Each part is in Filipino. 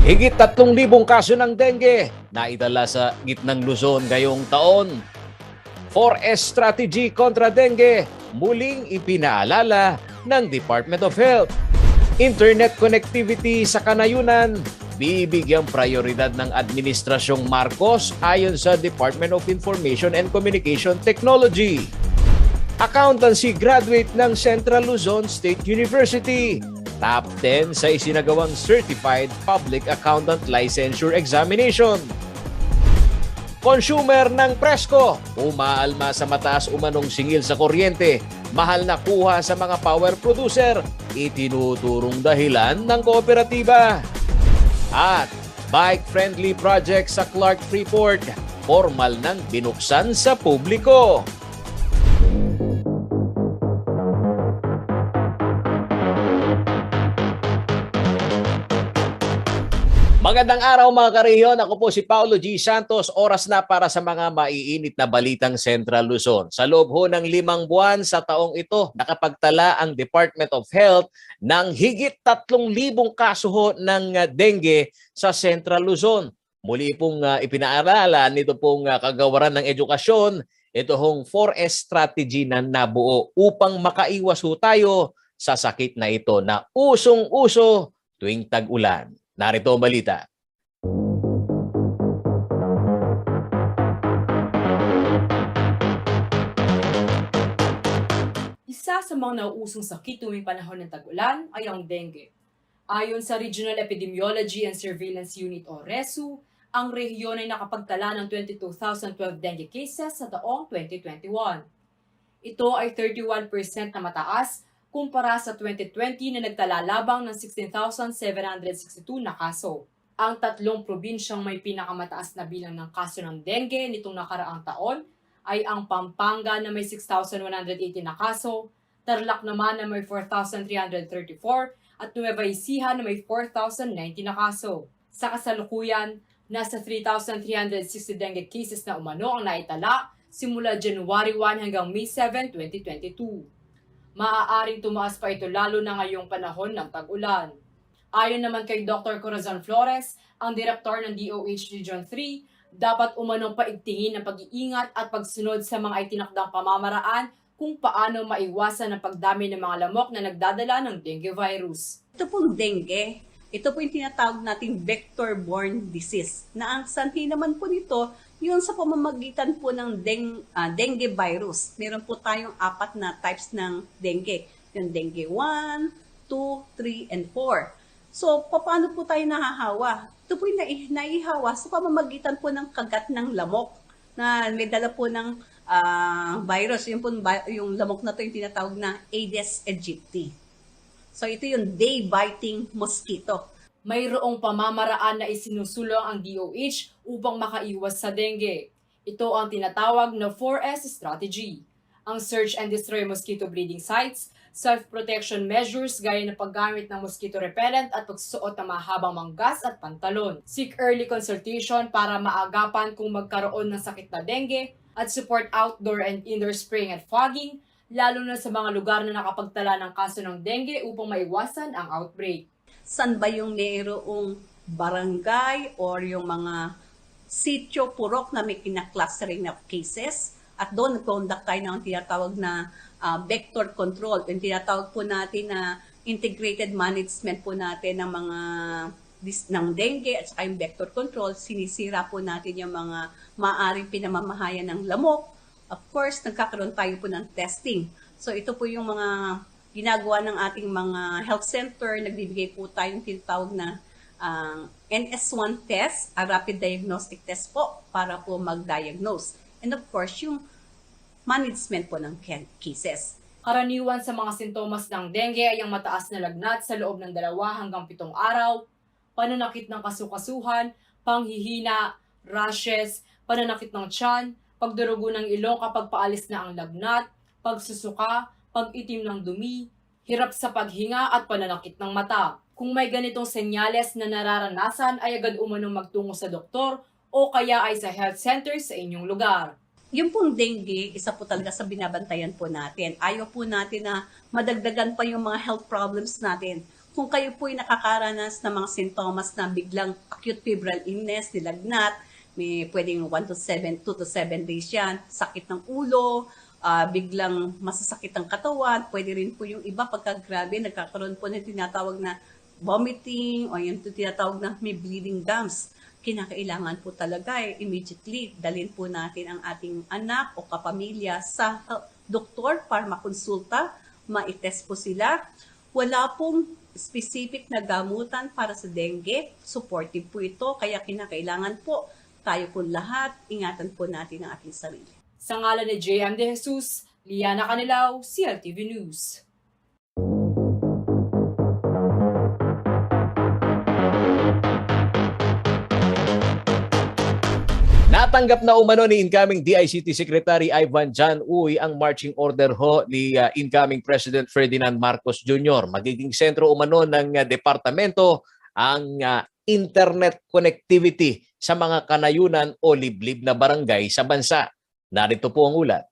Higit 3,000 kaso ng dengue na idala sa gitnang Luzon ngayong taon. 4S strategy kontra dengue muling ipinaalala ng Department of Health. Internet connectivity sa kanayunan bibigyang prioridad ng Administrasyong Marcos ayon sa Department of Information and Communication Technology. Accountancy graduate ng Central Luzon State University. Top 10 sa isinagawang Certified Public Accountant Licensure Examination. Consumer ng Presco, umaalma sa mataas umanong singil sa kuryente, mahal na kuha sa mga power producer, itinuturong dahilan ng kooperatiba. At bike-friendly project sa Clark Freeport, formal nang binuksan sa publiko. Magandang araw mga karehiyon, ako po si Paulo G. Santos, oras na para sa mga maiinit na balitang Central Luzon. Sa loob ho ng 5 buwan sa taong ito, nakapagtala ang Department of Health ng higit 3,000 kaso ho ng dengue sa Central Luzon. Muli pong ipinaaralan nito pong kagawaran ng edukasyon, ito hong 4S strategy na nabuo upang makaiwas ho tayo sa sakit na ito na usong-uso tuwing tag-ulan. Narito ang balita. Isa sa mga nauusong sakit tuwing panahon ng tag-ulan ay ang dengue. Ayon sa Regional Epidemiology and Surveillance Unit o RESU, ang rehiyon ay nakapagtala ng 22,012 dengue cases sa taong 2021. Ito ay 31% na mataas kumpara sa 2020 na nagtala labang ng 16,762 na kaso. Ang 3 probinsyang may pinakamataas na bilang ng kaso ng dengue nitong nakaraang taon ay ang Pampanga na may 6,180 na kaso, Tarlac naman na may 4,334 at Nueva Ecija na may 4,090 na kaso. Sa kasalukuyan, nasa 3,360 dengue cases na umano ang naitala simula January 1 hanggang May 7, 2022. Maaaring tumaas pa ito lalo na ngayong panahon ng tag-ulan. Ayon naman kay Dr. Corazon Flores, ang direktor ng DOH Region 3, dapat umanong paigtingin ang pag-iingat at pagsunod sa mga itinakdang pamamaraan kung paano maiwasan ang pagdami ng mga lamok na nagdadala ng dengue virus. Ito pong dengue, ito po yung tinatawag nating vector-borne disease, na ang sanhi naman po nito, yun sa pamamagitan po ng dengue virus. Meron po tayong 4 na types ng dengue. Yung dengue 1, 2, 3, and 4. So, paano po tayo nahahawa? Ito po yung naihawa sa pamamagitan po ng kagat ng lamok na may dala po ng virus. Yung po yung lamok na ito yung tinatawag na Aedes aegypti. So, ito yung day-biting mosquito. Mayroong pamamaraan na isinusulong ang DOH upang makaiwas sa dengue. Ito ang tinatawag na 4S strategy. Ang search and destroy mosquito breeding sites, self-protection measures gaya ng paggamit ng mosquito repellent at pagsuot ng mahabang manggas at pantalon. Seek early consultation para maagapan kung magkaroon ng sakit na dengue at support outdoor and indoor spraying at fogging, lalo na sa mga lugar na nakapagtala ng kaso ng dengue upang maiwasan ang outbreak. San ba yung mayroong barangay or yung mga sitio purok na may kinaklustering na cases at doon nag-conduct tayo ng tinatawag na vector control. Yung tinatawag po natin na integrated management po natin ng mga ng dengue at saka yung vector control, sinisira po natin yung mga maaaring pinamamahayan ng lamok. Of course, nagkakaroon tayo po ng testing. So ito po yung mga ginagawa ng ating mga health center, nagbibigay po tayong tinatawag na NS1 test, a rapid diagnostic test po para po mag-diagnose. And of course, yung management po ng cases. Karaniwan sa mga sintomas ng dengue ay ang mataas na lagnat sa loob ng 2 hanggang 7 araw, pananakit ng kasukasuhan, panghihina, rashes, pananakit ng tiyan, pagdurugo ng ilong kapag paalis na ang lagnat, pagsusuka, pag-itim ng dumi, hirap sa paghinga at pananakit ng mata. Kung may ganitong senyales na nararanasan ay agad umanong magtungo sa doktor o kaya ay sa health center sa inyong lugar. Yung pong dengue, isa po talaga sa binabantayan po natin. Ayaw po natin na madagdagan pa yung mga health problems natin. kung kayo po'y nakakaranas ng mga sintomas na biglang acute febrile illness, nilagnat, may pwedeng 2 to 7 days yan, sakit ng ulo, biglang masasakit ang katawan, pwede rin po yung iba pagka grabe, nagkakaroon po ng tinatawag na vomiting o yung tinatawag na may bleeding gums. Kinakailangan po talaga immediately dalhin po natin ang ating anak o kapamilya sa doktor para makonsulta, ma-test po sila. Wala pong specific na gamutan para sa dengue. Supportive po ito, kaya kinakailangan po tayo po lahat, ingatan po natin ang ating sarili. Sa ngalan ni J.M. De Jesus, Liana Canilao, CLTV News. Natanggap na umano ni incoming DICT Secretary Ivan John Uy ang marching order ho ni incoming President Ferdinand Marcos Jr. Magiging sentro umano ng departamento ang internet connectivity sa mga kanayunan o liblib na barangay sa bansa. Narito po ang ulat.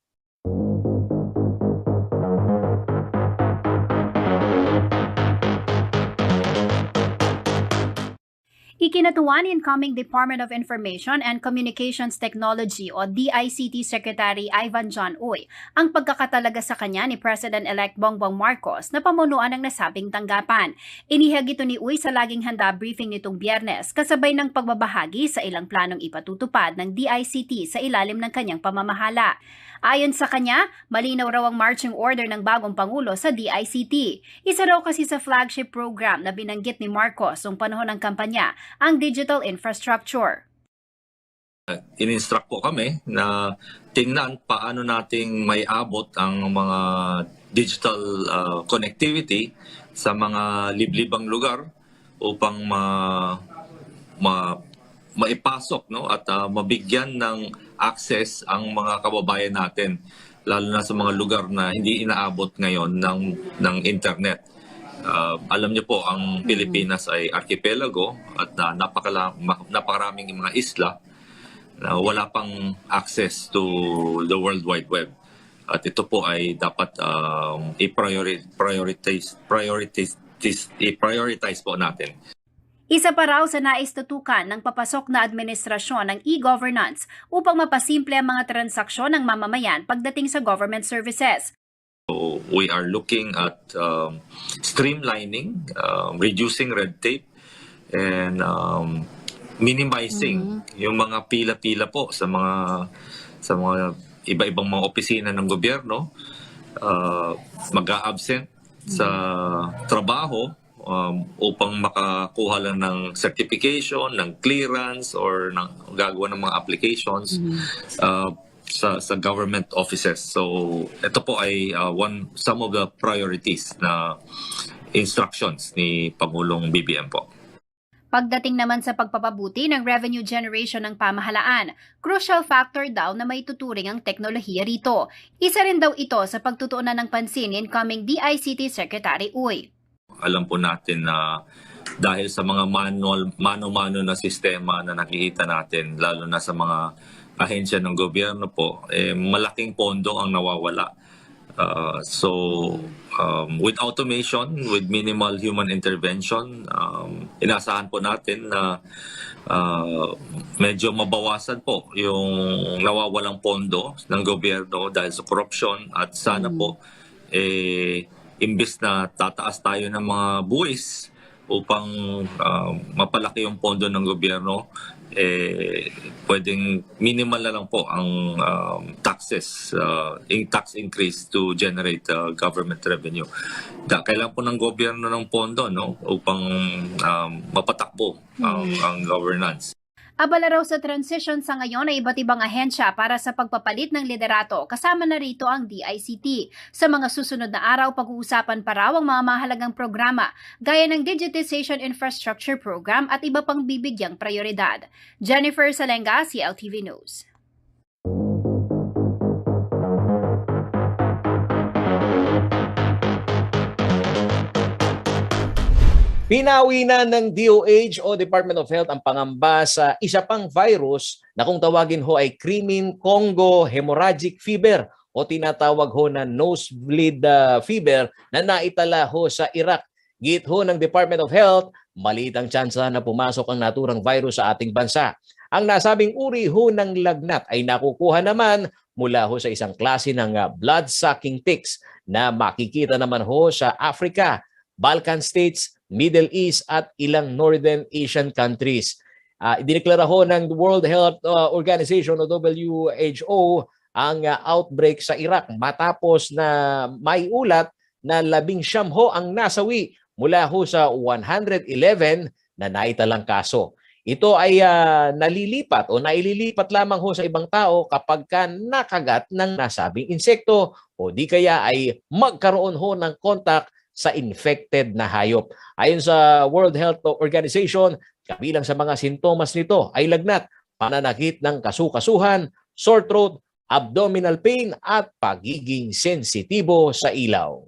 Ikinatuwa ni incoming Department of Information and Communications Technology o DICT Secretary Ivan John Uy ang pagkakatalaga sa kanya ni President-elect Bongbong Marcos na pamunuan ng nasabing tanggapan. Inihag ito ni Uy sa laging handa briefing nitong Biyernes kasabay ng pagbabahagi sa ilang planong ipatutupad ng DICT sa ilalim ng kanyang pamamahala. Ayon sa kanya, malinaw raw ang marching order ng bagong Pangulo sa DICT. Isa raw kasi sa flagship program na binanggit ni Marcos noong panahon ng kampanya, ang digital infrastructure. In-instruct po kami na tingnan paano nating may abot ang mga digital connectivity sa mga liblibang lugar upang maipasok at mabigyan ng access ang mga kababayan natin, lalo na sa mga lugar na hindi inaabot ngayon ng internet. Alam niyo po, ang Pilipinas ay archipelago at napakaraming mga isla na wala pang access to the World Wide Web. At ito po ay dapat i-prioritize po natin. Isa pa raw sa naistutukan ng papasok na administrasyon ng e-governance upang mapasimple ang mga transaksyon ng mamamayan pagdating sa government services. So we are looking at streamlining, reducing red tape, and minimizing yung mga pila-pila po sa mga iba-ibang mga opisina ng gobyerno, mag-a-absent sa trabaho upang makakuha lang ng certification, ng clearance, or gagawa ng mga applications sa government offices. So ito po ay some of the priorities na instructions ni Pangulong BBM po. Pagdating naman sa pagpapabuti ng revenue generation ng pamahalaan, crucial factor daw na may tuturing ang teknolohiya rito. Isa rin daw ito sa pagtutuunan ng pansin ni incoming DICT Secretary Uy. Alam po natin na dahil sa mga mano-mano na sistema na nakikita natin, lalo na sa mga ahensya ng gobyerno po, malaking pondo ang nawawala. With automation, with minimal human intervention, inasahan po natin na medyo mabawasan po yung nawawalang pondo ng gobyerno dahil sa corruption, at sana po imbis na tataas tayo ng mga buwis upang mapalaki yung pondo ng gobyerno, pwedeng minimal na lang po ang taxes, tax increase to generate government revenue. Kailangan po ng gobyerno ng pondo upang mapatakbo ang governance. Abala raw sa transition sa ngayon ay iba't ibang ahensya para sa pagpapalit ng liderato, kasama na rito ang DICT. Sa mga susunod na araw, pag-uusapan pa raw ang mga mahalagang programa, gaya ng Digitization Infrastructure Program at iba pang bibigyang prioridad. Jennifer Salenga, CLTV News. Pinawi na ng DOH o Department of Health ang pangamba sa isa pang virus na kung tawagin ho ay Crimean Congo Hemorrhagic Fever o tinatawag ho na nosebleed fever na naitala ho sa Iraq. Git ho ng Department of Health, maliit ang tsansa na pumasok ang naturang virus sa ating bansa. Ang nasabing uri ho ng lagnat ay nakukuha naman mula ho sa isang klase ng blood-sucking ticks na makikita naman ho sa Africa, Balkan states, Middle East at ilang Northern Asian countries. Idineklara ho ng World Health Organization o WHO ang outbreak sa Iraq matapos na may ulat na 19 ho ang nasawi mula ho sa 111 na naitalang kaso. Ito ay nalilipat o naililipat lamang ho sa ibang tao kapag ka nakagat ng nasabing insekto o di kaya ay magkaroon ho ng contact sa infected na hayop. Ayon sa World Health Organization, kabilang sa mga sintomas nito ay lagnat, pananakit ng kasukasuhan, sore throat, abdominal pain at pagiging sensitibo sa ilaw.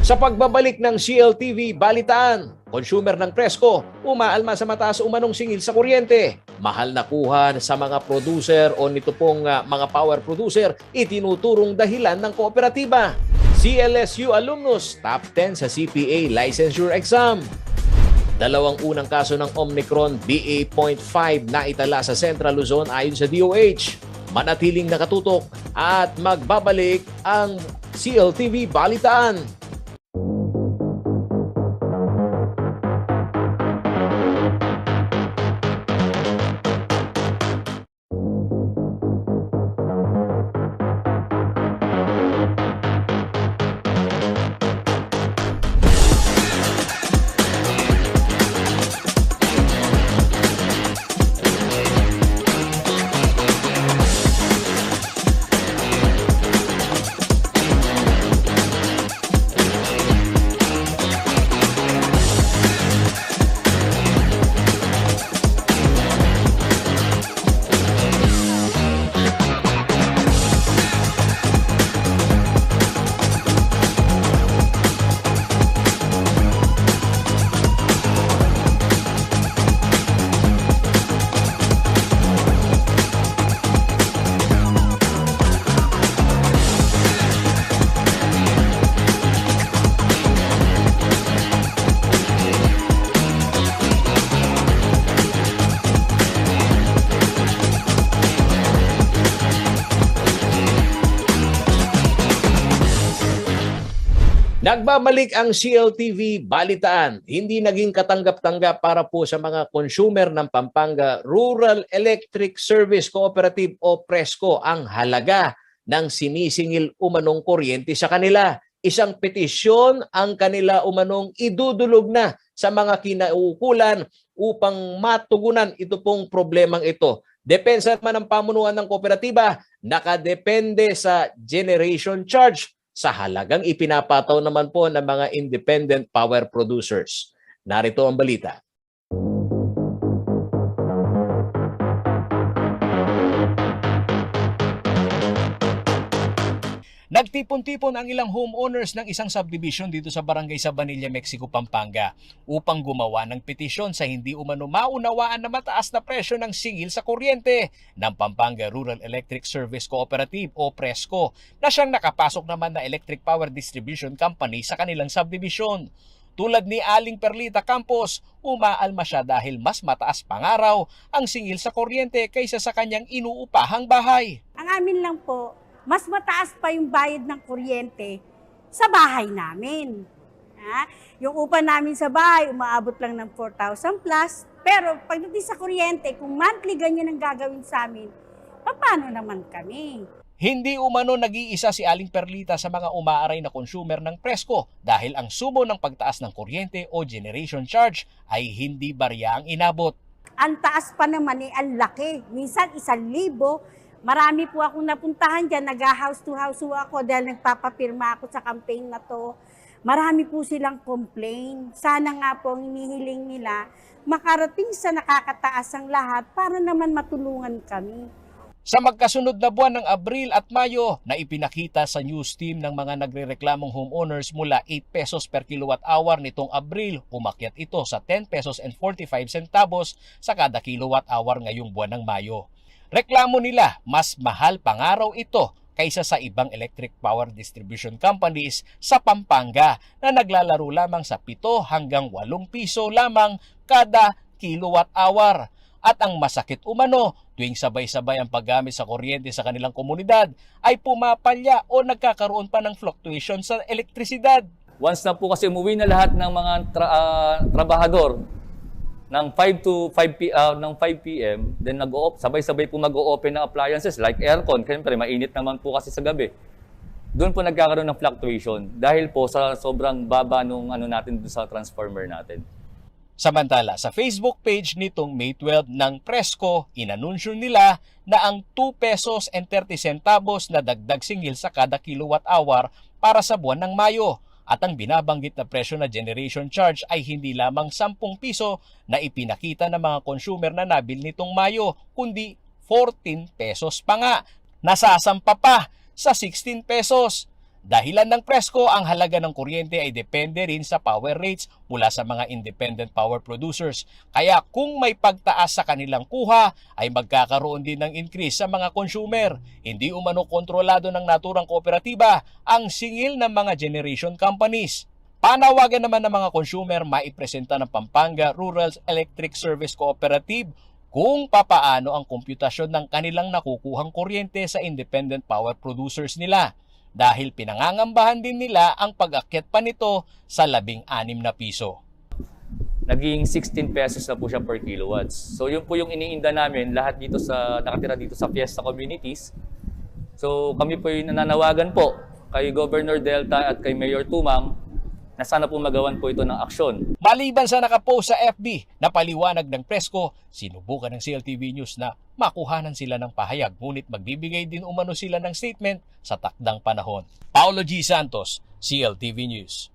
Sa pagbabalik ng CLTV Balitaan, consumer ng Presco, umaalma sa mataas umanong singil sa kuryente. Mahal na kuha sa mga producer o nito pong mga power producer, itinuturong dahilan ng kooperatiba. CLSU alumnus, top 10 sa CPA licensure exam. Dalawang unang kaso ng Omicron BA.5 na itala sa Central Luzon ayon sa DOH. Manatiling nakatutok at magbabalik ang CLTV Balitaan. Nagbabalik ang CLTV Balitaan. Hindi naging katanggap-tanggap para po sa mga consumer ng Pampanga Rural Electric Service Cooperative o PRESCO ang halaga ng sinisingil umanong kuryente sa kanila. Isang petisyon ang kanila umanong idudulog na sa mga kinaukulan upang matugunan ito pong problemang ito. Depensa naman ng pamunuan ng kooperatiba, nakadepende sa generation charge sa halagang ipinapataw naman po ng mga independent power producers. Narito ang balita. Nagtipon-tipon ang ilang homeowners ng isang subdivision dito sa barangay Sabanilla, Mexico, Pampanga upang gumawa ng petisyon sa hindi umano maunawaan na mataas na presyo ng singil sa kuryente ng Pampanga Rural Electric Service Cooperative o PRESCO na siyang nakapasok naman na Electric Power Distribution Company sa kanilang subdivision. Tulad ni Aling Perlita Campos, umaalma siya dahil mas mataas pangaraw ang singil sa kuryente kaysa sa kanyang inuupahang bahay. Ang amin lang po, mas mataas pa yung bayad ng kuryente sa bahay namin. Yung upa namin sa bahay, umaabot lang ng 4,000 plus. Pero pagdating sa kuryente, kung monthly ganyan ang gagawin sa amin, paano naman kami? Hindi umano nag-iisa si Aling Perlita sa mga umaaray na consumer ng PRESCO dahil ang sumo ng pagtaas ng kuryente o generation charge ay hindi barya ang inabot. Ang taas pa naman ang laki. Minsan 1,000. Marami po akong napuntahan dyan, nag-house to house ako dahil nagpapapirma ako sa campaign na to. Marami po silang complain. Sana nga po ang hinihiling nila, makarating sa nakakataas ang lahat para naman matulungan kami. Sa magkasunod na buwan ng Abril at Mayo na ipinakita sa news team ng mga nagrereklamong homeowners mula 8 pesos per kilowatt hour nitong Abril, umakyat ito sa 10 pesos and 45 centavos sa kada kilowatt hour ngayong buwan ng Mayo. Reklamo nila mas mahal pangaraw ito kaysa sa ibang electric power distribution companies sa Pampanga na naglalaro lamang sa 7 hanggang 8 piso lamang kada kilowatt hour. At ang masakit umano, tuwing sabay-sabay ang paggamit sa kuryente sa kanilang komunidad ay pumapalya o nagkakaroon pa ng fluctuation sa elektrisidad. Once na po kasi umuwi na lahat ng mga trabahador ng 5 p.m. then sabay-sabay po mag-o-open ng appliances like aircon. Siyempre, mainit naman po kasi sa gabi. Doon po nagkakaroon ng fluctuation dahil po sa sobrang baba nung natin sa transformer natin. Samantala, sa Facebook page nitong May 12 ng Presco, inanunsyo nila na ang 2 pesos and 30 centavos na dagdag singil sa kada kilowatt hour para sa buwan ng Mayo. At ang binabanggit na presyo na generation charge ay hindi lamang 10 piso na ipinakita ng mga consumer na nabil nitong Mayo, kundi 14 pesos pa nga. Nasasampa pa sa 16 pesos. Dahilan ng Presco, ang halaga ng kuryente ay depende rin sa power rates mula sa mga independent power producers. Kaya kung may pagtaas sa kanilang kuha, ay magkakaroon din ng increase sa mga consumer. Hindi umano kontrolado ng naturang kooperatiba ang singil ng mga generation companies. Panawagan naman ng mga consumer maipresenta ng Pampanga Rural Electric Service Cooperative kung papaano ang komputasyon ng kanilang nakukuhang kuryente sa independent power producers nila. Dahil pinangangambahan din nila ang pag-akyat pa nito sa 16 na piso. Naging 16 pesos na po siya per kilowatts. So yun po yung iniinda namin lahat dito nakatira dito sa Fiesta Communities. So kami po yung nananawagan po kay Governor Delta at kay Mayor Tumang na sana po magawan po ito ng aksyon. Maliban sa nakapost sa FB na paliwanag ng Presco, sinubukan ng CLTV News na makuhanan sila ng pahayag, ngunit magbibigay din umano sila ng statement sa takdang panahon. Paulo G. Santos, CLTV News.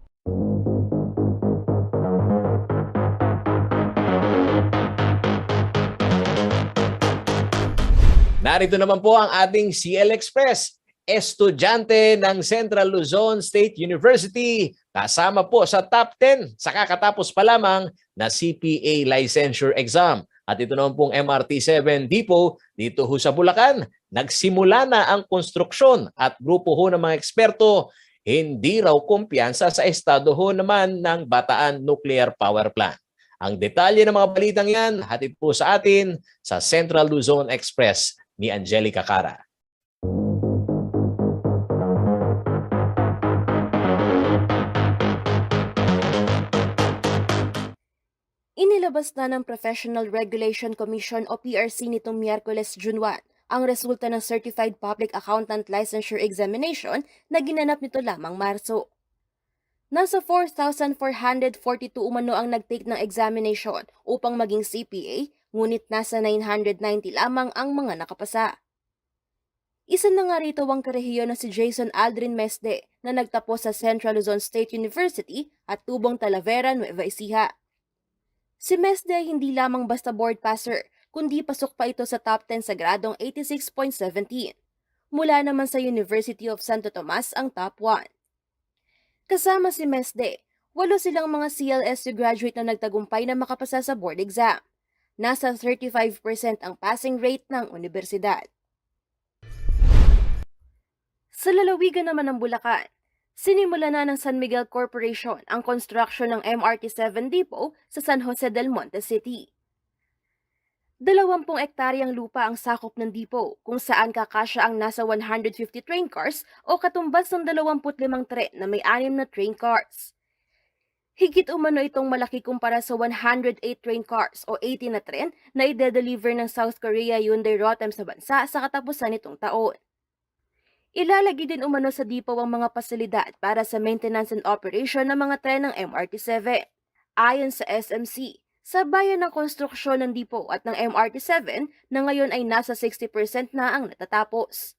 Narito naman po ang ating CL Express. Estudyante ng Central Luzon State University, kasama po sa top 10 sa kakatapos pa lamang na CPA licensure exam. At ito naman pong MRT-7 depot dito ho sa Bulacan. Nagsimula na ang konstruksyon at grupo ho ng mga eksperto hindi raw kumpiyansa sa estado ho naman ng Bataan Nuclear Power Plant. Ang detalye ng mga balitang yan, hatid po sa atin sa Central Luzon Express ni Angelica Cara. Inilabas na ng Professional Regulation Commission o PRC nitong Miyerkules, June 1, ang resulta ng Certified Public Accountant Licensure Examination na ginanap nito lamang Marso. Nasa 4,442 umano ang nag-take ng examination upang maging CPA, ngunit nasa 990 lamang ang mga nakapasa. Isa na nga rito ang karehiyon na si Jason Aldrin Mesde na nagtapos sa Central Luzon State University at Tubong Talavera, Nueva Ecija. Si Mesde ay hindi lamang basta board passer, kundi pasok pa ito sa top 10 sa gradong 86.17. Mula naman sa University of Santo Tomas ang top 1. Kasama si Mesde, 8 silang mga CLSU graduate na nagtagumpay na makapasa sa board exam. Nasa 35% ang passing rate ng universidad. Sa lalawigan naman ng Bulacan, sinimula na ng San Miguel Corporation ang construction ng MRT-7 depot sa San Jose del Monte City. 20 ektaryang lupa ang sakop ng depot kung saan kakasya ang nasa 150 train cars o katumbas ng 25 tren na may 6 na train cars. Higit umano itong malaki kumpara sa 108 train cars o 80 na tren na ide-deliver ng South Korea Hyundai Rotem sa bansa sa katapusan nitong taon. Ilalagay din umano sa depot ang mga pasilidad para sa maintenance and operation ng mga tren ng MRT-7. Ayon sa SMC, sa bayan ng konstruksyon ng depot at ng MRT-7 na ngayon ay nasa 60% na ang natatapos.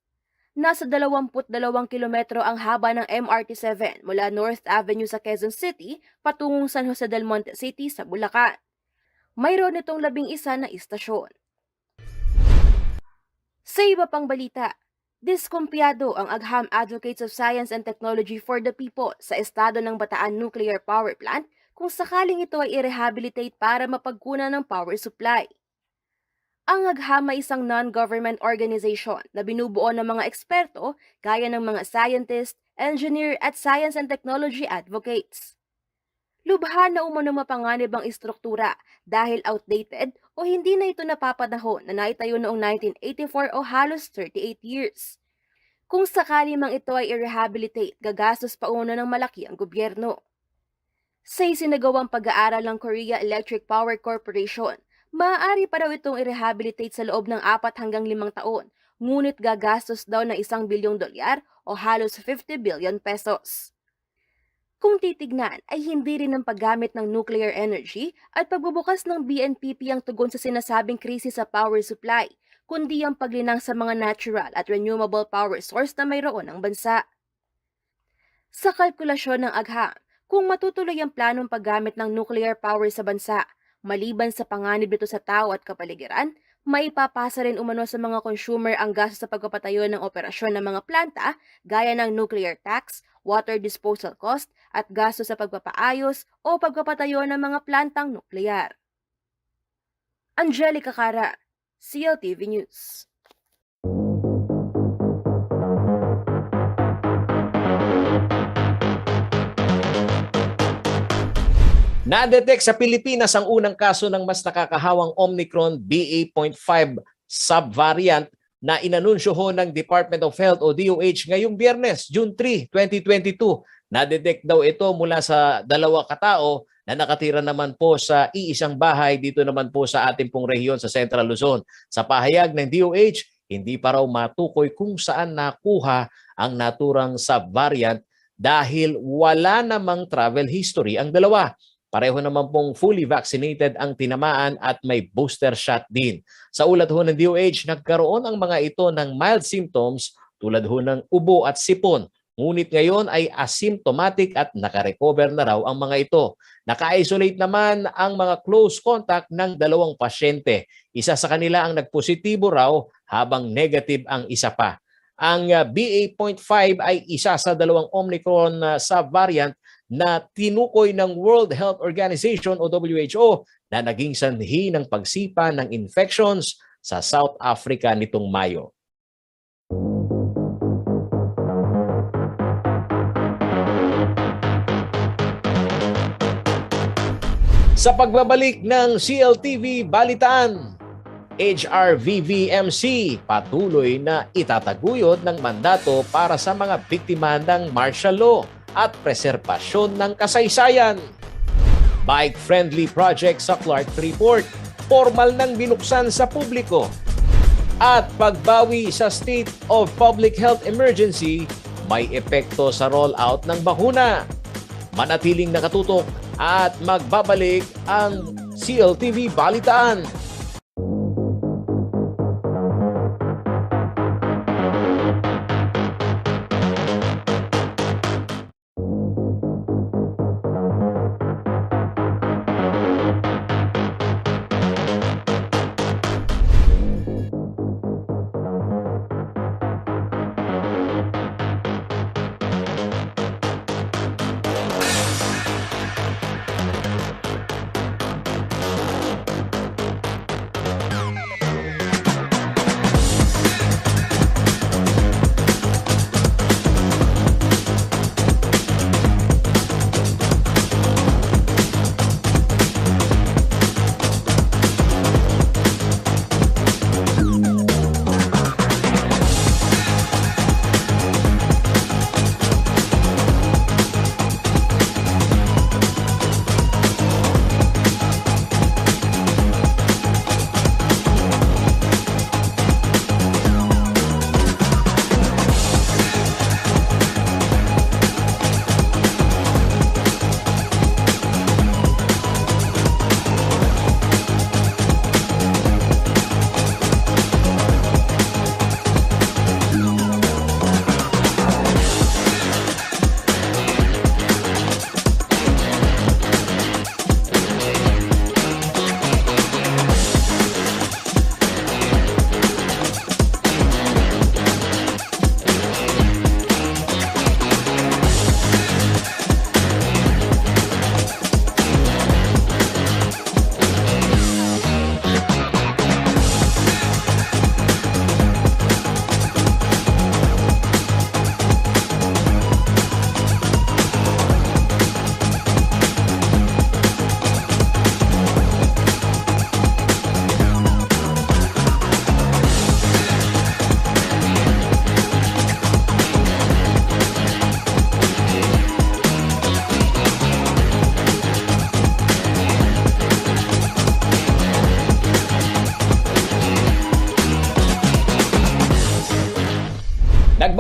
Nasa 22 kilometro ang haba ng MRT-7 mula North Avenue sa Quezon City patungong San Jose del Monte City sa Bulacan. Mayroon itong 11 na istasyon. Sa iba pang balita, diskumpiyado ang Agham Advocates of Science and Technology for the People sa estado ng Bataan Nuclear Power Plant kung sakaling ito ay i-rehabilitate para mapagkunan ng power supply. Ang AGHAM ay isang non-government organization na binubuo ng mga eksperto gaya ng mga scientist, engineer at science and technology advocates. Lubha na umano mapanganib ang istruktura dahil outdated o hindi na ito napapanahon na naitayo noong 1984 o halos 38 years. Kung sakali mang ito ay i-rehabilitate, gagastos pa umano ng malaki ang gobyerno. Sa isinagawang pag-aaral ng Korea Electric Power Corporation, maaari pa daw itong i-rehabilitate sa loob ng 4 hanggang 5 taon, ngunit gagastos daw ng $1 bilyon o halos 50 billion pesos. Kung titignan ay hindi rin ang paggamit ng nuclear energy at pagbubukas ng BNPP ang tugon sa sinasabing krisis sa power supply, kundi ang paglinang sa mga natural at renewable power source na mayroon ng bansa. Sa kalkulasyon ng AGHAM, kung matutuloy ang planong paggamit ng nuclear power sa bansa, maliban sa panganib nito sa tao at kapaligiran, maipapasa rin umano sa mga consumer ang gasto sa pagpapatayo ng operasyon ng mga planta gaya ng nuclear tax, water disposal cost at gasto sa pagpapaayos o pagpapatayo ng mga plantang nuklear. Angelica Cara, CLTV News. Na-detect sa Pilipinas ang unang kaso ng mas nakakahawang Omicron BA.5 subvariant na inanunsyo ho ng Department of Health o DOH ngayong Biyernes, June 3, 2022. Na-detect daw ito mula sa 2 katao na nakatira naman po sa iisang bahay dito naman po sa ating pong rehiyon sa Central Luzon. Sa pahayag ng DOH, hindi pa raw matukoy kung saan nakuha ang naturang subvariant dahil wala namang travel history ang dalawa. Pareho naman pong fully vaccinated ang tinamaan at may booster shot din. Sa ulat ho ng DOH, nagkaroon ang mga ito ng mild symptoms tulad ho ng ubo at sipon. Ngunit ngayon ay asymptomatic at nakarecover na raw ang mga ito. Naka-isolate naman ang mga close contact ng 2 pasyente. Isa sa kanila ang nagpositibo raw habang negative ang isa pa. Ang BA.5 ay isa sa 2 Omicron subvariant na tinukoy ng World Health Organization o WHO na naging sanhi ng pagsipa ng infections sa South Africa nitong Mayo. Sa pagbabalik ng CLTV Balitaan, HRVVMC patuloy na itataguyod ng mandato para sa mga biktima ng martial law at preserbasyon ng kasaysayan. Bike-friendly project sa Clark Freeport, formal nang binuksan sa publiko. At pagbawi sa state of public health emergency, may epekto sa rollout ng bakuna. Manatiling nakatutok at magbabalik ang CLTV Balitaan.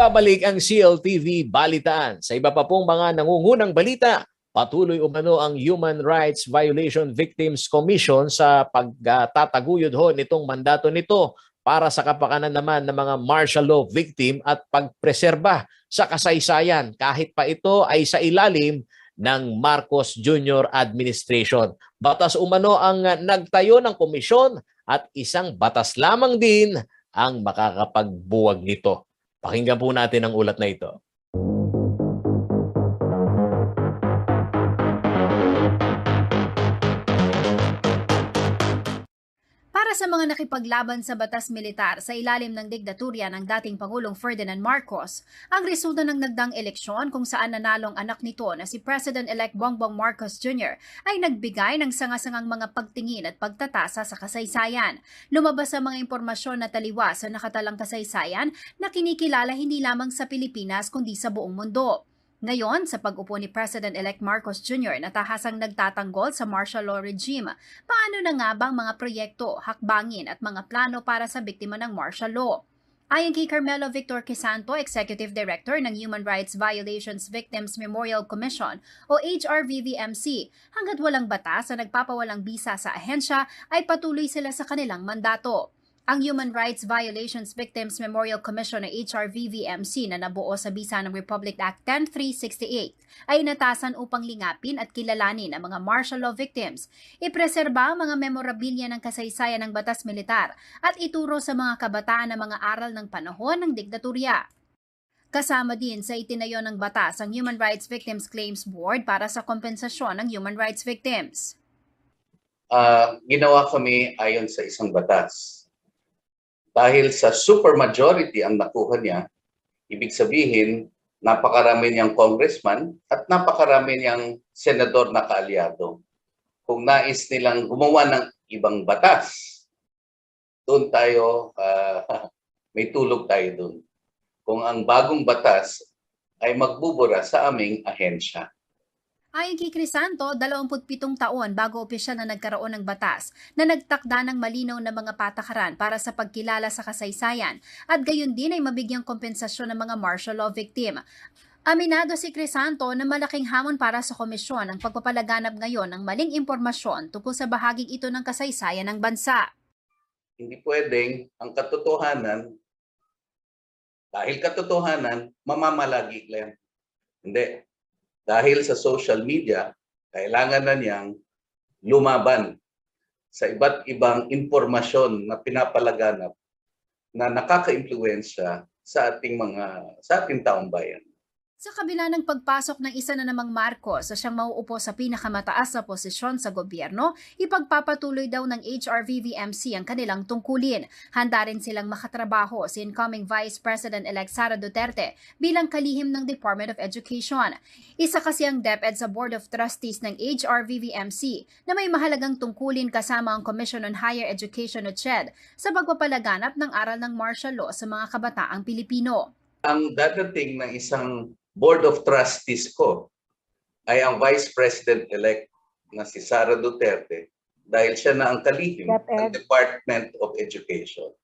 Nagbabalik ang CLTV Balitaan. Sa iba pa pong mga nangungunang balita, patuloy umano ang Human Rights Violation Victims Commission sa pagtataguyod nitong mandato nito para sa kapakanan naman ng mga martial law victim at pagpreserba sa kasaysayan kahit pa ito ay sa ilalim ng Marcos Jr. Administration. Batas umano ang nagtayo ng komisyon at isang batas lamang din ang makakapagbuwag nito. Pakinggan po natin ang ulat na ito. Para sa mga nakipaglaban sa batas militar sa ilalim ng diktatorya ng dating Pangulong Ferdinand Marcos, ang resulta ng nagdaang eleksyon kung saan nanalong anak nito na si President-elect Bongbong Marcos Jr. ay nagbigay ng sanga-sangang mga pagtingin at pagtatasa sa kasaysayan. Lumabas ang mga impormasyon na taliwas sa nakatalang kasaysayan na kinikilala hindi lamang sa Pilipinas kundi sa buong mundo. Ngayon, sa pag-upo ni President-elect Marcos Jr. na tahasang nagtatanggol sa martial law regime, paano na nga bang mga proyekto, hakbangin at mga plano para sa biktima ng martial law? Ayon kay Carmelo Victor Crisanto, Executive Director ng Human Rights Violations Victims Memorial Commission o HRVVMC, hanggat walang batas na nagpapawalang bisa sa ahensya ay patuloy sila sa kanilang mandato. Ang Human Rights Violations Victims Memorial Commission na HRVVMC na nabuo sa bisa ng Republic Act 10368 ay natasan upang lingapin at kilalanin ang mga martial law victims, ipreserba ang mga memorabilia ng kasaysayan ng batas militar at ituro sa mga kabataan ang mga aral ng panahon ng diktatorya. Kasama din sa itinayo ng batas ang Human Rights Victims Claims Board para sa kompensasyon ng human rights victims. Ginawa kami ayon sa isang batas. Dahil sa supermajority ang nakuha niya, ibig sabihin, napakarami niyang congressman at napakarami niyang senador na kaalyado. Kung nais nilang gumawa ng ibang batas, doon tayo, may tulog tayo doon. Kung ang bagong batas ay magbubura sa aming ahensya. Ayon kay Crisanto, 27 taon bago opisyal na nagkaroon ng batas na nagtakda ng malinaw na mga patakaran para sa pagkilala sa kasaysayan at gayon din ay mabigyang kompensasyon ng mga martial law victim. Aminado si Crisanto na malaking hamon para sa komisyon ang pagpapalaganap ngayon ng maling impormasyon tungkol sa bahaging ito ng kasaysayan ng bansa. Hindi pwedeng ang katotohanan, dahil katotohanan, mamamalagi lang. Hindi. Dahil sa social media, kailangan na niyang lumaban sa iba't ibang impormasyon na pinapalaganap na nakaka-impluwensya sa ating taong bayan. Sa kabila ng pagpasok ng isa na namang Marcos sa siyang mauupo sa pinakamataas na posisyon sa gobyerno, ipagpapatuloy daw ng HRVVMC ang kanilang tungkulin. Handa rin silang makatrabaho si incoming Vice President-elect Sara Duterte bilang kalihim ng Department of Education. Isa kasi ang DepEd sa Board of Trustees ng HRVVMC na may mahalagang tungkulin kasama ang Commission on Higher Education o CHED sa pagpapalaganap ng aral ng martial law sa mga kabataang Pilipino. Ang dadating ng isang Board of Trustees ko ay ang Vice President-elect na si Sara Duterte dahil siya na ang kalihim ng Department of Education.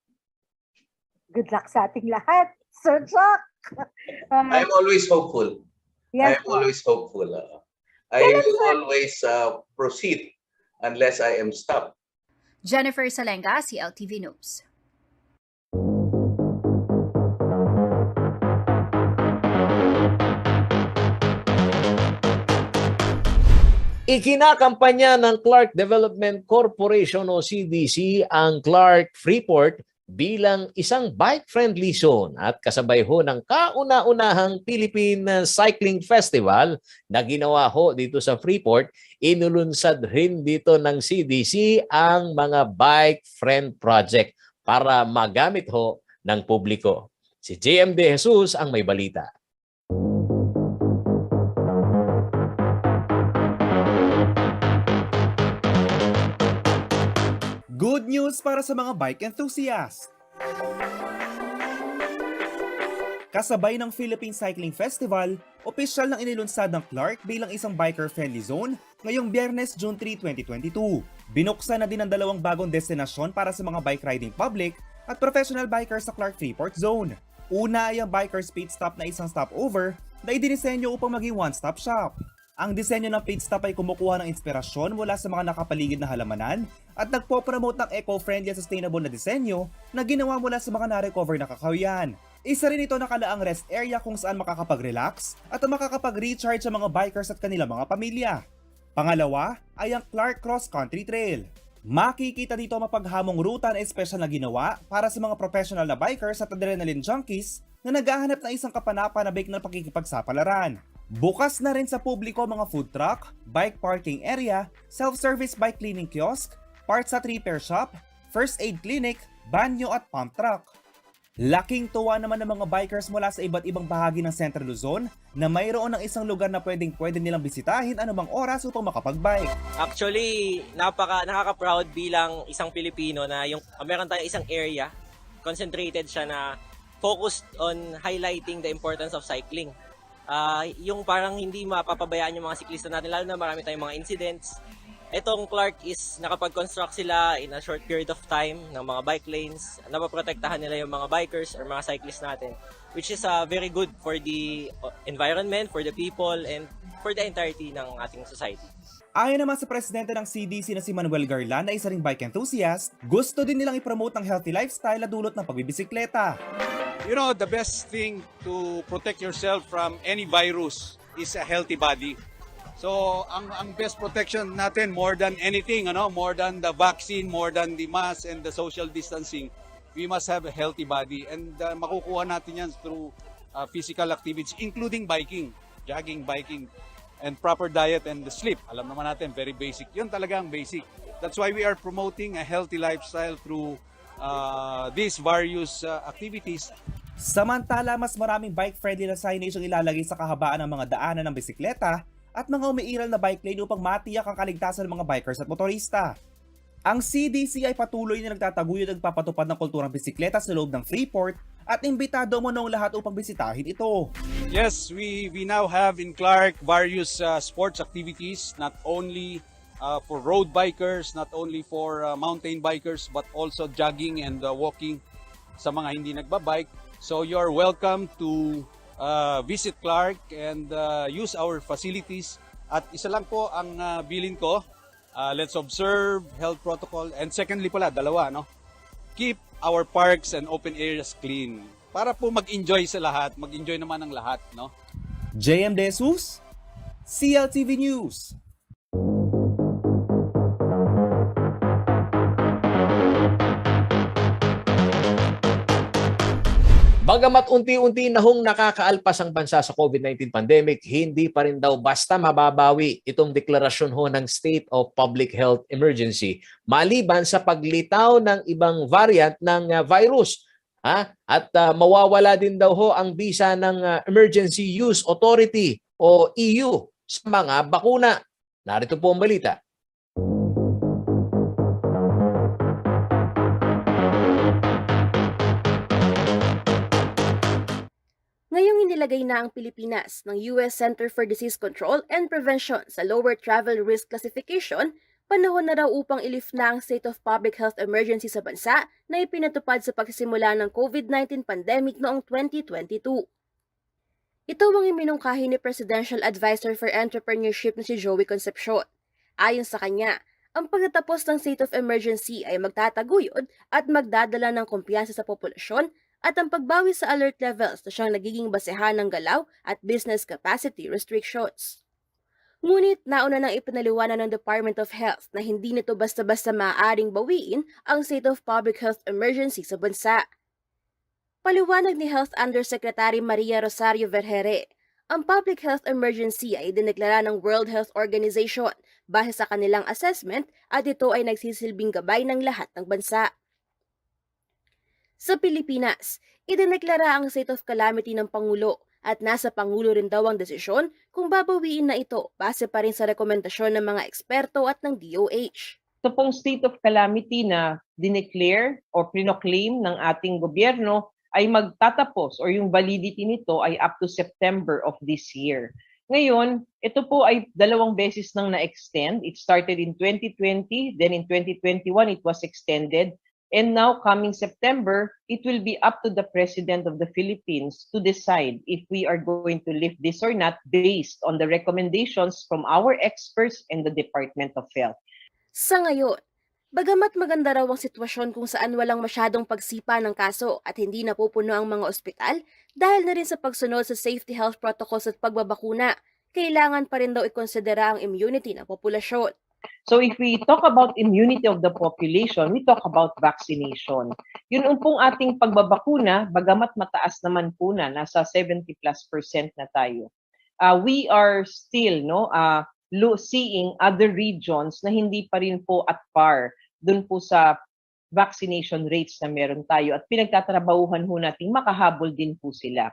Good luck sa ating lahat, Sir Jack. I'm always hopeful. Yes, I'm always hopeful. I will always proceed unless I am stopped. Jennifer Salenga, CLTV News. Ikinakampanya ng Clark Development Corporation o CDC ang Clark Freeport bilang isang bike-friendly zone at kasabay ng kauna-unahang Philippine Cycling Festival na ginawa dito sa Freeport, inulunsad rin dito ng CDC ang mga bike friend project para magamit ng publiko. Si JM De Jesus ang may balita. Good news para sa mga bike enthusiasts! Kasabay ng Philippine Cycling Festival, opisyal nang inilunsad ng Clark bilang isang biker-friendly zone ngayong Biyernes, June 3, 2022. Binuksan na din ang 2 bagong destinasyon para sa mga bike riding public at professional bikers sa Clark Freeport Zone. Una ay ang Biker's Pit Stop na isang stopover na idinisenyo upang maging one-stop shop. Ang disenyo ng pit stop ay kumukuha ng inspirasyon mula sa mga nakapaligid na halamanan at nagpo-promote ng eco-friendly at sustainable na disenyo na ginawa mula sa mga na-recover na kakahuyan. Isa rin ito nakalaang rest area kung saan makakapag-relax at makakapag-recharge sa mga bikers at kanilang mga pamilya. Pangalawa ay ang Clark Cross Country Trail. Makikita dito mapaghamong ruta na espesyal na ginawa para sa mga professional na bikers at adrenaline junkies na naghahanap ng isang kapanapanabik na pakikipagsapalaran. Bukas na rin sa publiko mga food truck, bike parking area, self-service bike cleaning kiosk, parts at repair shop, first aid clinic, banyo at pump truck. Laking tuwa naman ng mga bikers mula sa iba't ibang bahagi ng Central Luzon na mayroon ng isang lugar na pwede nilang bisitahin anumang oras upang makapag-bike. Actually, nakaka-proud bilang isang Pilipino na meron tayong isang area, concentrated siya na focused on highlighting the importance of cycling. Yung parang hindi mapapabayaan yung mga siklista natin, lalo na marami tayong mga incidents. Itong Clark is nakapag-construct sila in a short period of time ng mga bike lanes. Napaprotektahan nila yung mga bikers or mga cyclists natin, which is very good for the environment, for the people, and for the entirety ng ating society. Ayon naman sa presidente ng CDC na si Manuel Garland na isa ring bike enthusiast, gusto din nilang i-promote ang healthy lifestyle na dulot ng pagbibisikleta. You know, the best thing to protect yourself from any virus is a healthy body. So, ang best protection natin more than anything, more than the vaccine, more than the mask and the social distancing, we must have a healthy body. And makukuha natin yan through physical activities, including biking, jogging, biking, and proper diet and the sleep. Alam naman natin, very basic. Yun talaga ang basic. That's why we are promoting a healthy lifestyle through these various activities. Samantala, mas maraming bike-friendly na signage ang ilalagay sa kahabaan ng mga daanan ng bisikleta at mga umiiral na bike lane upang matiyak ang kaligtasan ng mga bikers at motorista. Ang CDC ay patuloy na nagtataguyod at nagpapatupad ng kulturang bisikleta sa loob ng Freeport at imbitado mo noong lahat upang bisitahin ito. Yes, we now have in Clark various sports activities, not only for road bikers, not only for mountain bikers, but also jogging and walking sa mga hindi nagbabike. So you're welcome to visit Clark and use our facilities. At isa lang po ang bilin ko, let's observe health protocol. And secondly pala, dalawa, keep our parks and open areas clean. Para po mag-enjoy sa lahat, mag-enjoy naman ang lahat. JM De Jesus, CLTV News. Bagamat unti-unti na hong nakakaalpas ang bansa sa COVID-19 pandemic, hindi pa rin daw basta mababawi itong deklarasyon ho ng State of Public Health Emergency maliban sa paglitaw ng ibang variant ng virus. At mawawala din daw ho ang bisa ng Emergency Use Authority o EU sa mga bakuna. Narito po ang balita. Ngayong inilagay na ang Pilipinas ng US Center for Disease Control and Prevention sa Lower Travel Risk Classification, panahon na raw upang ilift na ang State of Public Health Emergency sa bansa na ipinatupad sa pagsisimula ng COVID-19 pandemic noong 2022. Ito ang iminungkahi ni Presidential Advisor for Entrepreneurship na si Joey Concepcion. Ayon sa kanya, ang pagtatapos ng State of Emergency ay magtataguyod at magdadala ng kumpiyansa sa populasyon at ang pagbawi sa alert levels na siyang nagiging basehan ng galaw at business capacity restrictions. Ngunit nauna nang ipinaliwanag ng Department of Health na hindi nito basta-basta maaaring bawiin ang State of Public Health Emergency sa bansa. Paliwanag ni Health Undersecretary Maria Rosario Vergere, ang public health emergency ay dineklara ng World Health Organization base sa kanilang assessment at ito ay nagsisilbing gabay ng lahat ng bansa. Sa Pilipinas, idineklara ang state of calamity ng Pangulo at nasa Pangulo rin daw ang desisyon kung babawiin na ito base pa rin sa rekomendasyon ng mga eksperto at ng DOH. Ito pong state of calamity na dineclare o pinoclaim ng ating gobyerno ay magtatapos or yung validity nito ay up to September of this year. Ngayon, ito po ay 2 beses nang na-extend. It started in 2020, then in 2021 it was extended And now, coming September, it will be up to the President of the Philippines to decide if we are going to lift this or not based on the recommendations from our experts and the Department of Health. Sa ngayon, bagamat maganda raw ang sitwasyon kung saan walang masyadong pagsipa ng kaso at hindi napupuno ang mga ospital dahil na rin sa pagsunod sa safety health protocols at pagbabakuna, kailangan pa rin daw ikonsidera ang immunity ng populasyon. So if we talk about immunity of the population, we talk about vaccination. Yun pong ating pagbabakuna, bagamat mataas naman po na, nasa 70+% na tayo. We are still seeing other regions na hindi pa rin po at par dun po sa vaccination rates na meron tayo at pinagtatrabahuhan ho natin makahabol din po sila.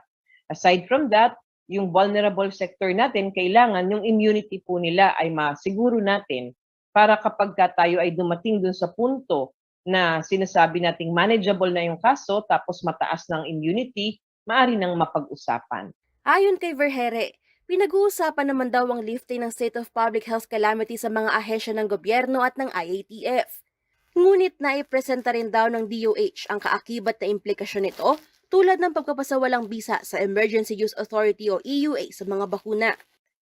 Aside from that, yung vulnerable sector natin, kailangan yung immunity po nila ay masiguro natin para kapag tayo ay dumating dun sa punto na sinasabi nating manageable na yung kaso tapos mataas ng immunity, maaari nang mapag-usapan. Ayon kay Vergere, pinag-uusapan naman daw ang lifting ng state of public health calamity sa mga ahensya ng gobyerno at ng IATF. Ngunit naipresenta rin daw ng DOH ang kaakibat na implikasyon nito tulad ng pagpapasawalang bisa sa Emergency Use Authority o EUA sa mga bakuna.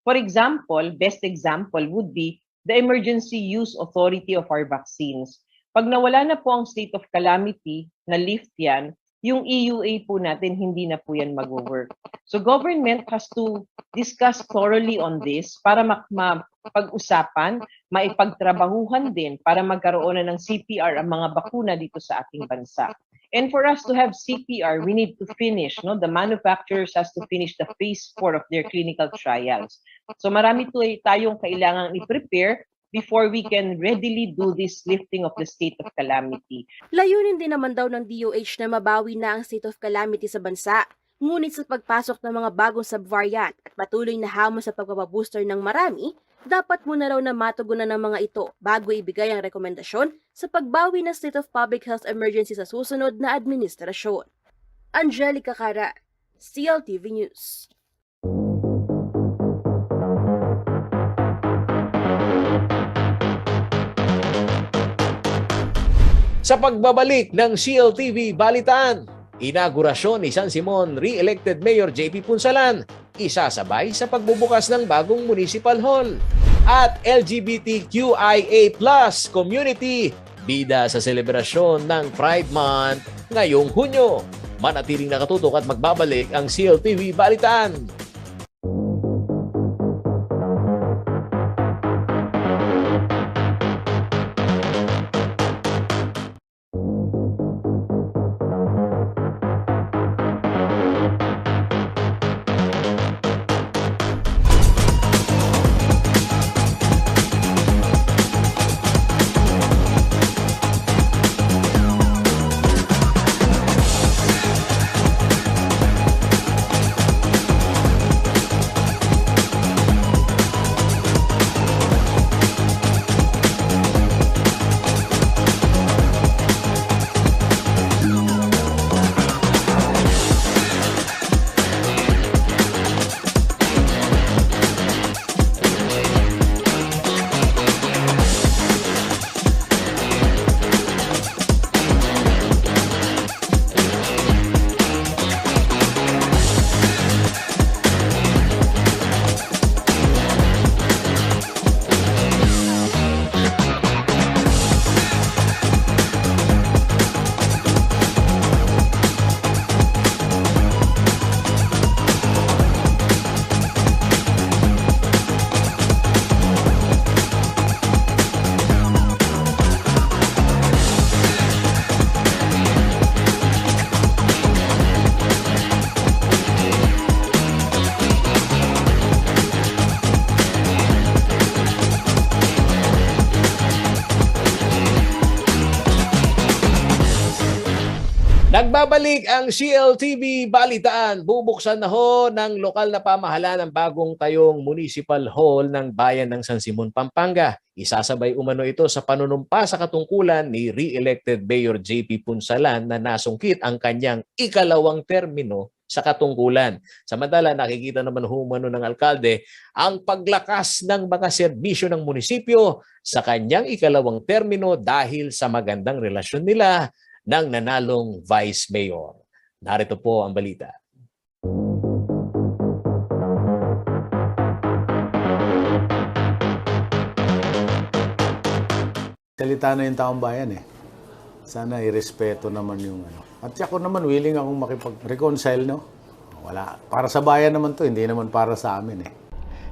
For example, best example would be the Emergency Use Authority of our vaccines. Pag nawala na po ang state of calamity, na lift yan, yung EUA po natin, hindi na po yan mag-work. So government has to discuss thoroughly on this para mapag-usapan, maipagtrabahuhan din para magkaroon na ng CPR ang mga bakuna dito sa ating bansa. And for us to have CPR, we need to finish, the manufacturers has to finish the phase 4 of their clinical trials. So marami tayong kailangang i-prepare before we can readily do this lifting of the state of calamity. Layunin din naman daw ng DOH na mabawi na ang state of calamity sa bansa. Ngunit sa pagpasok ng mga bagong subvariant at patuloy na hamon sa pagpapabooster ng marami, dapat muna raw na matugunan ng mga ito bago ibigay ang rekomendasyon sa pagbawi ng state of public health emergency sa susunod na administrasyon. Angelica Cara, CLTV News. Sa pagbabalik ng CLTV Balitaan, inaugurasyon ni San Simon re-elected Mayor JP Punsalan, isasabay sa pagbubukas ng bagong municipal hall. At LGBTQIA+ community, bida sa selebrasyon ng Pride Month ngayong Hunyo. Manatiling nakatutok at magbabalik ang CLTV Balitaan. Nagbabalik ang CLTV Balitaan. Bubuksan na ho ng lokal na pamahalaan ang bagong tayong Municipal Hall ng Bayan ng San Simon, Pampanga. Isasabay umano ito sa panunumpa sa katungkulan ni re-elected Mayor JP Punsalan na nasungkit ang kanyang ikalawang termino sa katungkulan. Samantala, nakikita naman humano ng alkalde ang paglakas ng mga serbisyo ng munisipyo sa kanyang ikalawang termino dahil sa magandang relasyon nila ng nanalong Vice Mayor. Narito po ang balita. Salita na yung taong bayan eh. Sana irespeto naman yung ano. At ako naman willing akong makipag-reconcile, no? Wala. Para sa bayan naman to, hindi naman para sa amin eh.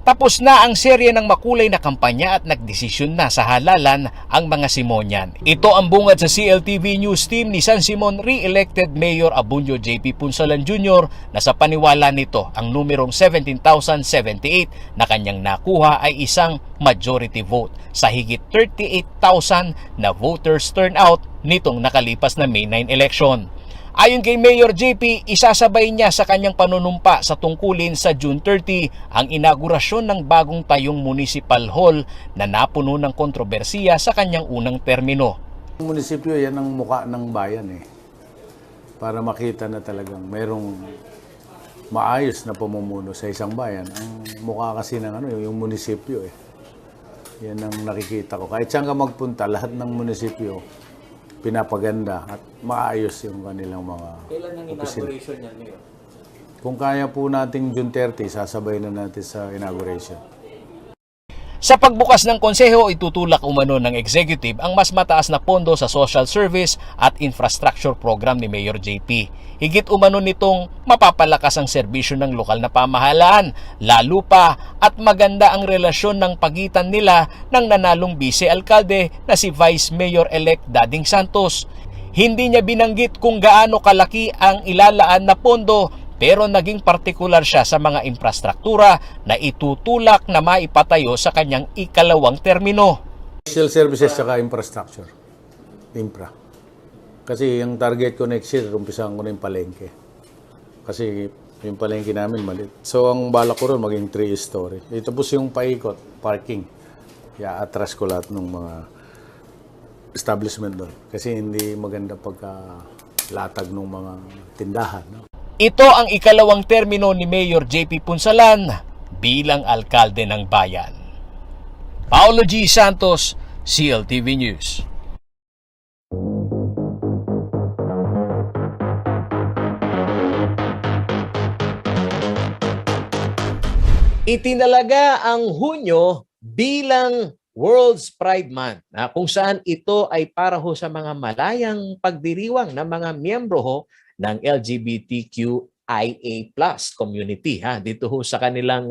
Tapos na ang serye ng makulay na kampanya at nagdesisyon na sa halalan ang mga Simonyan. Ito ang bungad sa CLTV News Team ni San Simon re-elected Mayor Abundio J.P. Punsalan Jr. na sa paniwala nito ang numerong 17,078 na kanyang nakuha ay isang majority vote sa higit 38,000 na voters turnout nitong nakalipas na May 9 election. Ayon kay Mayor JP, isasabay niya sa kanyang panunumpa sa tungkulin sa June 30 ang inaugurasyon ng bagong tayong municipal hall na napuno ng kontrobersiya sa kanyang unang termino. Ang munisipyo, yan ang mukha ng bayan eh. Para makita na talagang mayroong maayos na pamumuno sa isang bayan. Ang mukha kasi ng yung munisipyo eh. Yan ang nakikita ko. Kahit saan ka magpunta, lahat ng munisipyo pinapaganda at maayos yung kanilang mga inauguration niyan, Mayor? Kung kaya po nating June 30, sasabay na natin sa inauguration. Sa pagbukas ng konseho, itutulak umano ng executive ang mas mataas na pondo sa social service at infrastructure program ni Mayor JP. Higit umano nitong mapapalakas ang serbisyo ng lokal na pamahalaan, lalo pa at maganda ang relasyon ng pagitan nila ng nanalong vice-alkalde na si Vice Mayor-elect Dading Santos. Hindi niya binanggit kung gaano kalaki ang ilalaan na pondo, pero naging partikular siya sa mga infrastruktura na itutulak na maipatayo sa kanyang ikalawang termino. Social services saka infrastructure. Infra. Kasi yung target ko next year, umpisahan ko na yung palengke. Kasi yung palengke namin maliit. So ang balak ko ron maging 3-story. Tapos yung paikot, parking. Atras ko lahat ng mga establishment doon. Kasi hindi maganda pagka latag ng mga tindahan. No? Ito ang ikalawang termino ni Mayor JP Punsalan bilang alkalde ng bayan. Paolo G. Santos, CLTV News. Itinalaga ang Hunyo bilang World's Pride Month, kung saan ito ay para ho sa mga malayang pagdiriwang ng mga miyembro ho ng LGBTQIA+ community dito ho sa kanilang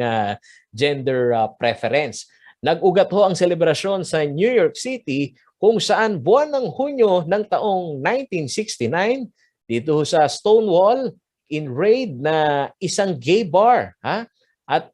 gender preference. Nag-ugat ho ang selebrasyon sa New York City kung saan buwan ng Hunyo ng taong 1969 dito ho sa Stonewall in raid na isang gay bar at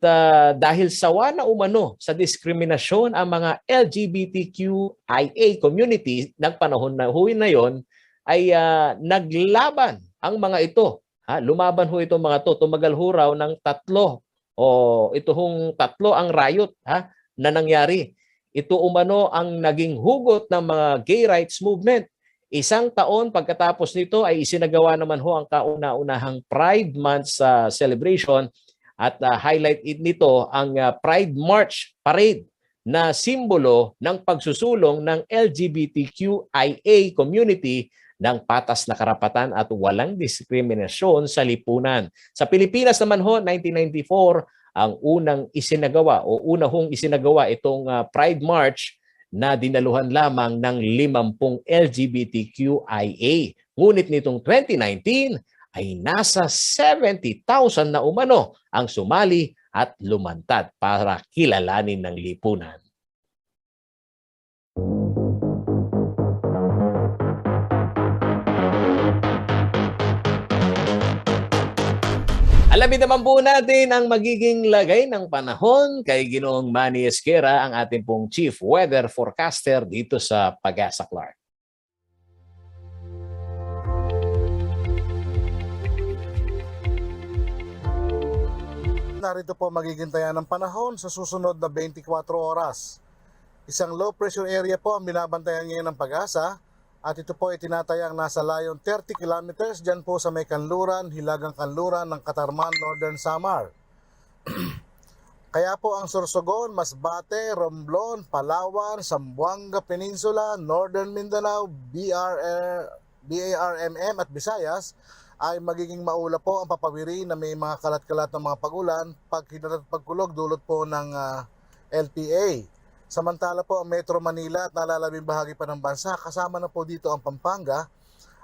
dahil sawa na umano sa diskriminasyon ang mga LGBTQIA community ng panahon na yon ay naglaban ang mga ito. Lumaban ho itong mga to. Tumagal ho raw ng 3 ito hong 3 ang riot na nangyari. Ito umano ang naging hugot ng mga gay rights movement. 1 taon pagkatapos nito ay isinagawa naman ho ang kauna-unahang Pride Month celebration at highlight nito ang Pride March Parade na simbolo ng pagsusulong ng LGBTQIA community ng patas na karapatan at walang diskriminasyon sa lipunan. Sa Pilipinas naman ho, 1994, ang unang isinagawa itong Pride March na dinaluhan lamang ng 50 LGBTQIA. Ngunit nitong 2019 ay nasa 70,000 na umano ang sumali at lumantad para kilalanin ng lipunan. Alamin naman po natin ang magiging lagay ng panahon kay Ginoong Manny Esquera, ang ating pong Chief Weather Forecaster dito sa Pag-asa Clark. Narito po magiging tayan ng panahon sa susunod na 24 oras. Isang low pressure area po ang binabantayan ngayon ng Pag-asa. At ito po ay tinatayang nasa layong 30 kilometers dyan po sa may kanluran, hilagang kanluran ng Katarman, Northern Samar. Kaya po ang Sorsogon, Masbate, Romblon, Palawan, Zamboanga Peninsula, Northern Mindanao, BARMM at Visayas ay magiging maulap po ang papawiri na may mga kalat-kalat ng mga pagulan, paghinat at pagkulog dulot po ng LPA. Samantala po ang Metro Manila at nalalabing bahagi pa ng bansa, kasama na po dito ang Pampanga,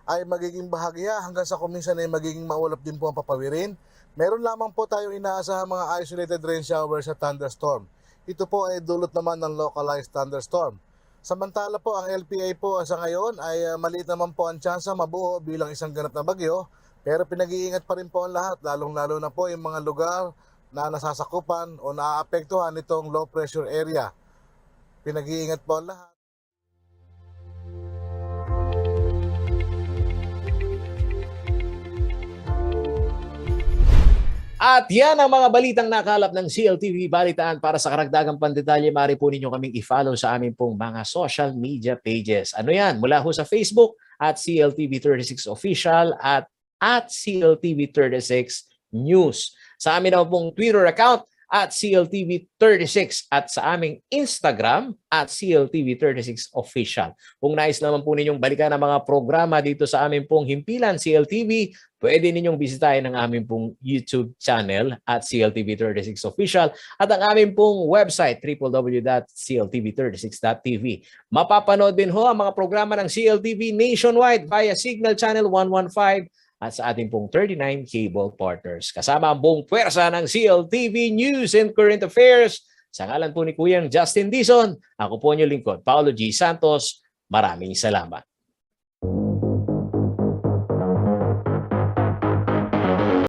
ay magiging bahagya hanggang sa kuminsan ay magiging maulap din po ang papawirin. Meron lamang po tayong inaasahang mga isolated rain showers at thunderstorm. Ito po ay dulot naman ng localized thunderstorm. Samantala po ang LPA po sa ngayon ay maliit naman po ang tsansa mabuo bilang isang ganap na bagyo. Pero pinag-iingat pa rin po ang lahat, lalong-lalo na po yung mga lugar na nasasakupan o naaapektuhan nitong low pressure area. Pinag-iingat po ang lahat. At yan ang mga balitang nakalap ng CLTV Balitaan. Para sa karagdagang pandetalye, maaari po ninyo kaming i-follow sa aming pong mga social media pages. Ano yan? Mula ho sa Facebook at CLTV36 Official at CLTV36 News. Sa amin naman pong Twitter account at CLTV36 at sa aming Instagram at CLTV36 Official. Kung nais naman po ninyong balikan ang mga programa dito sa aming pong himpilan CLTV, pwede ninyong bisitahin ang aming pong YouTube channel at CLTV36 Official at ang aming pong website www.cltv36.tv. Mapapanood din ho ang mga programa ng CLTV nationwide via Signal Channel 115 at sa ating pong 39 cable partners. Kasama ang buong pwersa ng CLTV News and Current Affairs. Sa ngalan po ni Kuyang Justin Dizon, ako po ang inyong lingkod, Paolo G. Santos. Maraming salamat.